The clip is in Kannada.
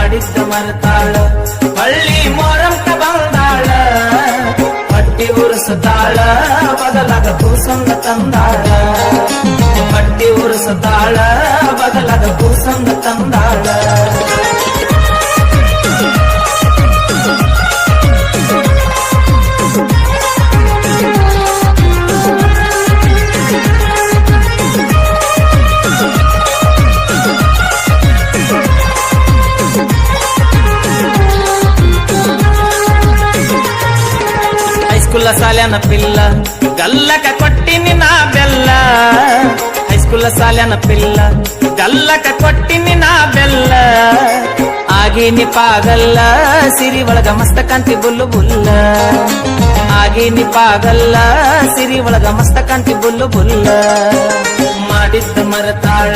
ಮಾಡಿದ್ದ ಮರತಾಳ ಹಳ್ಳಿ ಮೊರಂಕ ಬಂದಾಳ ಪಟ್ಟಿ ಉರ್ಸತಾಳ ಬದಲಾಗ ಕೂಸಂದ ತಂದಾಳ ಪಟ್ಟಿ ಉರ್ಸತಾಳ ಬದಲಾಗ ಕೂಸಂದ ತಂದಾಳ ಹೈಸ್ಕೂಲ ಸಾಲ್ಯಾನ ಪಿಲ್ಲ ಗಲ್ಲಕ ಕೊಟ್ಟಿನಿ ನಾ ಬೆಲ್ಲ ಹೈಸ್ಕೂಲ ಸಾಲ್ಯಾನ ಪಿಲ್ಲ ಗಲ್ಲಕ ಕೊಟ್ಟಿನಿ ನಾ ಬೆಲ್ಲ ಆಗೀನಿ ಪಾಗಲ್ಲ ಸಿರಿ ಒಳಗ ಮಸ್ತ ಕಾಂತಿ ಬುಲ್ಲು ಬುಲ್ಲ ಆಗೀನಿ ಪಾಗಲ್ಲ ಸಿರಿ ಒಳಗ ಮಸ್ತ ಕಾಂತಿ ಬುಲ್ಲು ಬುಲ್ಲ ಮಾಡಿದ್ದ ಮರತಾಳ